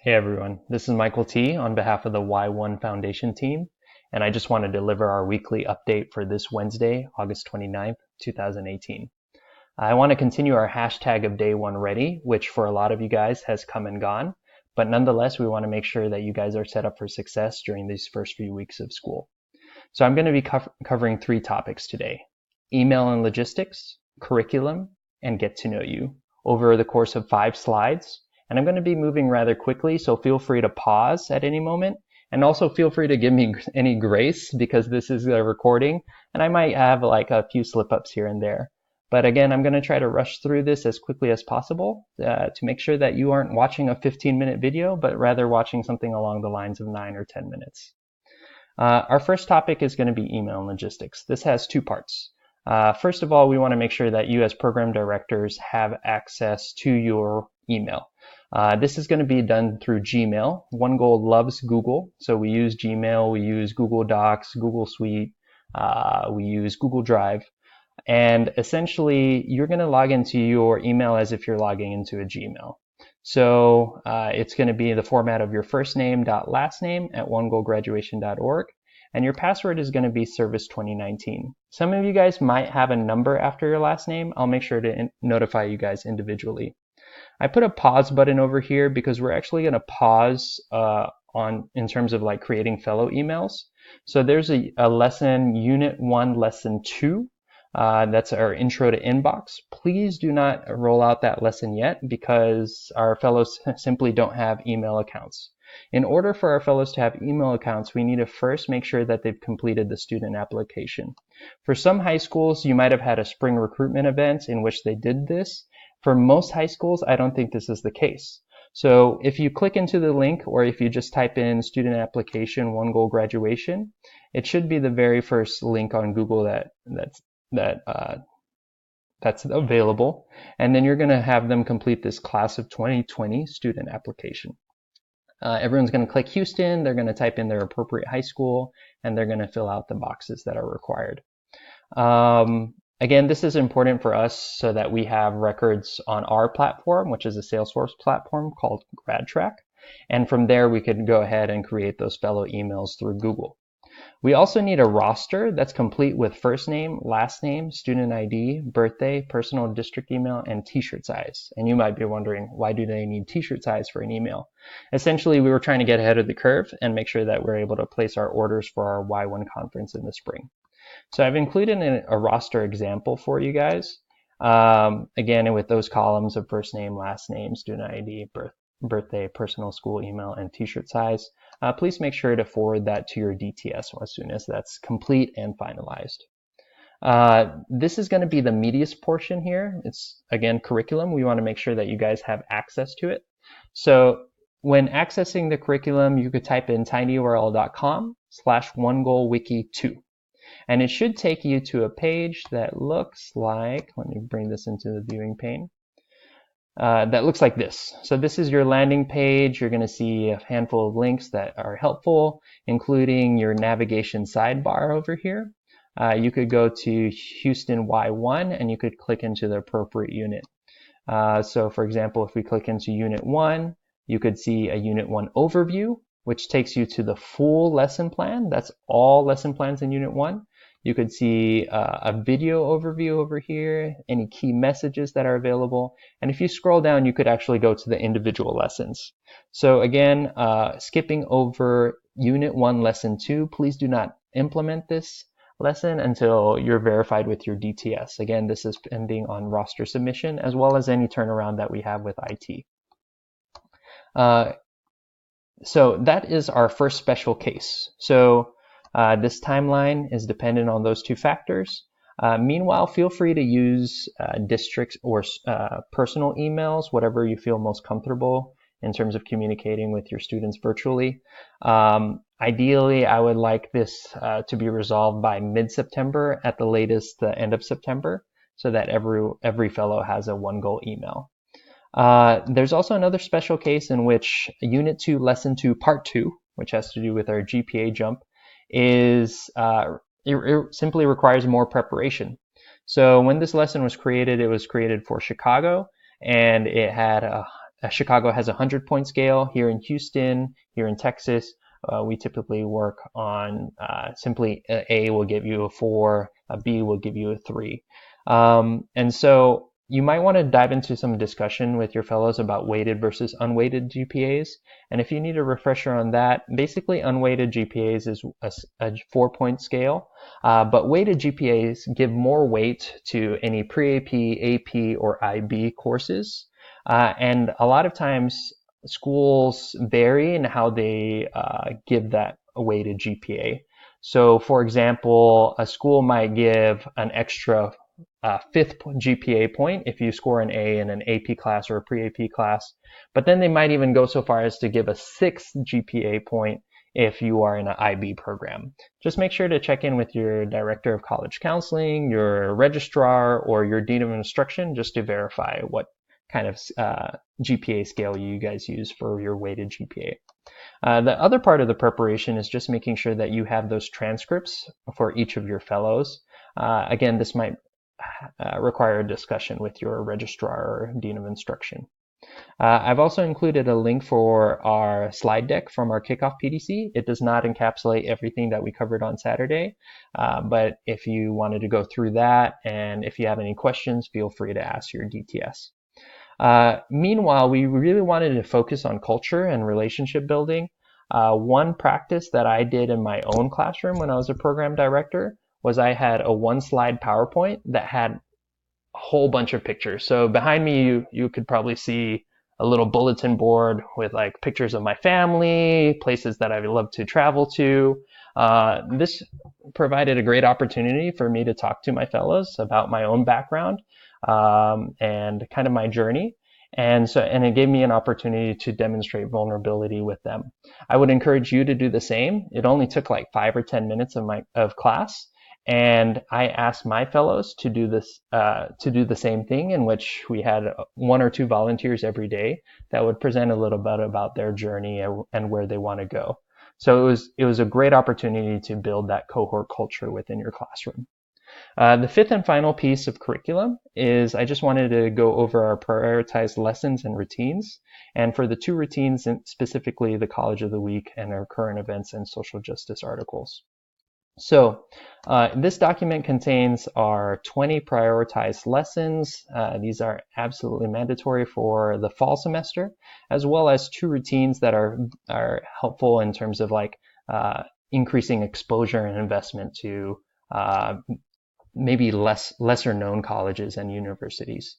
Hey everyone, this is Michael T. on behalf of the Y1 Foundation team, and I just want to deliver our weekly update for this Wednesday, August 29th, 2018. I want to continue our hashtag of day one ready, which for a lot of you guys has come and gone, but nonetheless, we want to make sure that you guys are set up for success during these first few weeks of school. So I'm going to be covering three topics today: email and logistics, curriculum, and get to know you over the course of 5 slides. And I'm going to be moving rather quickly, so feel free to pause at any moment. And also feel free to give me any grace because this is a recording and I might have like a few slip-ups here and there. But again, I'm going to try to rush through this as quickly as possible to make sure that you aren't watching a 15-minute video, but rather watching something along the lines of 9 or 10 minutes. Our first topic is going to be email and logistics. This has 2 parts. First of all, we want to make sure that you as program directors have access to your email. This is going to be done through Gmail. OneGoal loves Google, so we use Gmail, we use Google Docs, Google Suite, we use Google Drive, and essentially you're going to log into your email as if you're logging into a Gmail. So it's going to be the format of your first name dot last name at onegoalgraduation.org, and your password is going to be Service 2019. Some of you guys might have a number after your last name. I'll make sure to notify you guys individually. I put a pause button over here because we're actually going to pause in terms of like creating fellow emails. So there's a lesson, Unit 1, Lesson 2. That's our Intro to Inbox. Please do not roll out that lesson yet because our fellows simply don't have email accounts. In order for our fellows to have email accounts, we need to first make sure that they've completed the student application. For some high schools, you might have had a spring recruitment event in which they did this. For most high schools, I don't think this is the case. So if you click into the link, or if you just type in student application OneGoal graduation, it should be the very first link on Google that's available. And then you're going to have them complete this class of 2020 student application. Everyone's going to click Houston, they're going to type in their appropriate high school, and they're going to fill out the boxes that are required. Again, this is important for us so that we have records on our platform, which is a Salesforce platform called GradTrack. And from there, we could go ahead and create those fellow emails through Google. We also need a roster that's complete with first name, last name, student ID, birthday, personal district email, and t-shirt size. And you might be wondering, why do they need t-shirt size for an email? Essentially, we were trying to get ahead of the curve and make sure that we're able to place our orders for our Y1 conference in the spring. So I've included a roster example for you guys. Again, with those columns of first name, last name, student ID, birthday, personal school email, and t-shirt size. Please make sure to forward that to your DTS as soon as that's complete and finalized. This is going to be the meatiest portion here. It's, again, curriculum. We want to make sure that you guys have access to it. So when accessing the curriculum, you could type in tinyurl.com/onegoalwiki2. And it should take you to a page that looks like, let me bring this into the viewing pane, that looks like this. So this is your landing page. You're going to see a handful of links that are helpful, including your navigation sidebar over here. You could go to Houston Y1 and you could click into the appropriate unit. So for example, if we click into Unit 1, you could see a Unit 1 overview, which takes you to the full lesson plan. That's all lesson plans in Unit 1. You could see a video overview over here, any key messages that are available. And if you scroll down, you could actually go to the individual lessons. So again, skipping over Unit 1, Lesson 2, please do not implement this lesson until you're verified with your DTS. Again, this is pending on roster submission, as well as any turnaround that we have with IT. So that is our first special case. So this timeline is dependent on those 2 factors. Meanwhile, feel free to use district or personal emails, whatever you feel most comfortable in terms of communicating with your students virtually. Ideally, I would like this to be resolved by mid-September, at the latest the end of September, so that every fellow has a OneGoal email. There's also another special case in which Unit 2, Lesson 2, Part 2, which has to do with our GPA jump, is it simply requires more preparation. So when this lesson was created, it was created for Chicago, and it had Chicago has a 100-point scale. Here in Houston, here in Texas, we typically work on simply A will give you a 4, a B will give you a 3. And so you might want to dive into some discussion with your fellows about weighted versus unweighted GPAs. And if you need a refresher on that, basically unweighted GPAs is a 4-point scale, but weighted GPAs give more weight to any pre-AP, AP, or IB courses. And a lot of times schools vary in how they give that a weighted GPA. So for example, a school might give an extra fifth GPA point if you score an A in an AP class or a pre-AP class, but then they might even go so far as to give a sixth GPA point if you are in an IB program. Just make sure to check in with your director of college counseling, your registrar, or your dean of instruction just to verify what kind of GPA scale you guys use for your weighted GPA. The other part of the preparation is just making sure that you have those transcripts for each of your fellows. Again, this might require a discussion with your registrar or dean of instruction. I've also included a link for our slide deck from our kickoff PDC. It does not encapsulate everything that we covered on Saturday, but if you wanted to go through that and if you have any questions, feel free to ask your DTS. Meanwhile, we really wanted to focus on culture and relationship building. One practice that I did in my own classroom when I was a program director was I had a 1-slide PowerPoint that had a whole bunch of pictures. So behind me, you could probably see a little bulletin board with like pictures of my family, places that I love to travel to. This provided a great opportunity for me to talk to my fellows about my own background and kind of my journey. And it gave me an opportunity to demonstrate vulnerability with them. I would encourage you to do the same. It only took like 5 or 10 minutes of class. And I asked my fellows to do this, to do the same thing, in which we had 1 or 2 volunteers every day that would present a little bit about their journey and where they want to go. So it was a great opportunity to build that cohort culture within your classroom. The fifth and final piece of curriculum is I just wanted to go over our prioritized lessons and routines. And for the 2 routines, specifically the College of the Week and our current events and social justice articles. So this document contains our 20 prioritized lessons. These are absolutely mandatory for the fall semester, as well as 2 routines that are helpful in terms of like increasing exposure and investment to maybe lesser known colleges and universities.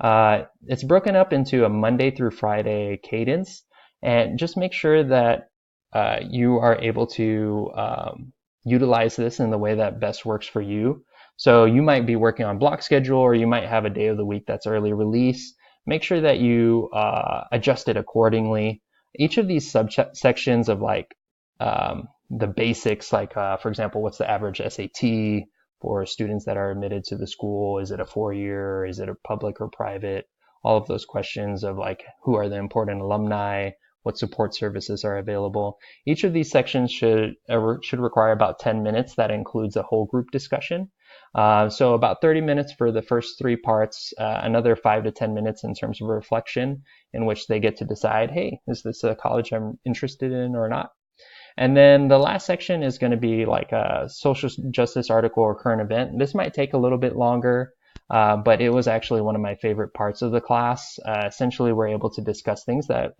It's broken up into a Monday through Friday cadence, and just make sure that you are able to utilize this in the way that best works for you. So you might be working on block schedule, or you might have a day of the week that's early release. Make sure that you adjust it accordingly. Each of these subsections of like the basics, like for example, what's the average SAT for students that are admitted to the school? Is it a 4-year? Is it a public or private? All of those questions of like, who are the important alumni? What support services are available? Each of these sections should require about 10 minutes. That includes a whole group discussion. So about 30 minutes for the first 3 parts, another 5 to 10 minutes in terms of reflection, in which they get to decide, hey, is this a college I'm interested in or not? And then the last section is going to be like a social justice article or current event. This might take a little bit longer, but it was actually one of my favorite parts of the class. Essentially, we're able to discuss things that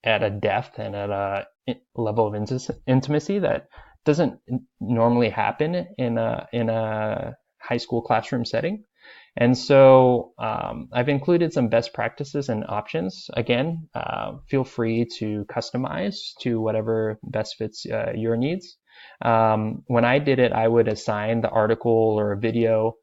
at a depth and at a level of intimacy that doesn't normally happen in a high school classroom setting. And so I've included some best practices and options. Again, feel free to customize to whatever best fits your needs. When I did it, I would assign the article or a video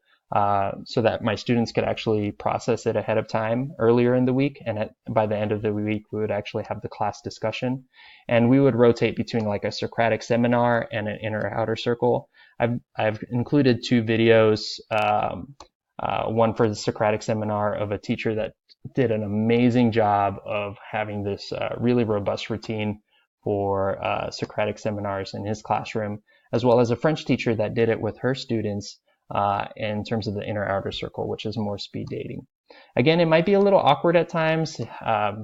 so that my students could actually process it ahead of time earlier in the week. And by the end of the week, we would actually have the class discussion. And we would rotate between like a Socratic seminar and an inner outer circle. I've included 2 videos. One for the Socratic seminar of a teacher that did an amazing job of having this really robust routine for Socratic seminars in his classroom, as well as a French teacher that did it with her students in terms of the inner outer circle, which is more speed dating. Again, it might be a little awkward at times.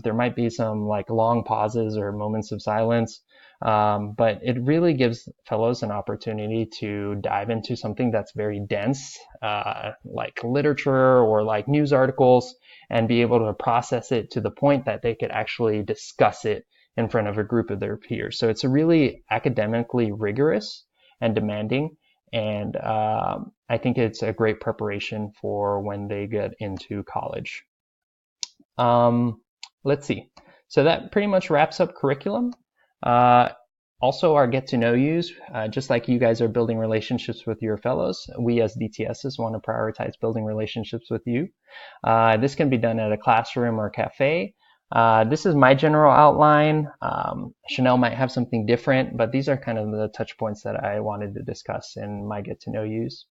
There might be some like long pauses or moments of silence, but it really gives fellows an opportunity to dive into something that's very dense, like literature or like news articles, and be able to process it to the point that they could actually discuss it in front of a group of their peers. So it's a really academically rigorous and demanding, and I think it's a great preparation for when they get into college. Let's see. So that pretty much wraps up curriculum. Uh, Also, our get to know yous, just like you guys are building relationships with your fellows, we as DTSs want to prioritize building relationships with you. This can be done at a classroom or cafe. This is my general outline. Chanel might have something different, but these are kind of the touch points that I wanted to discuss in my get to know yous.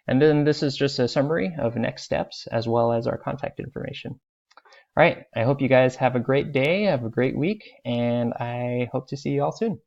And then this is just a summary of next steps as well as our contact information. All right, I hope you guys have a great day, have a great week, and I hope to see you all soon.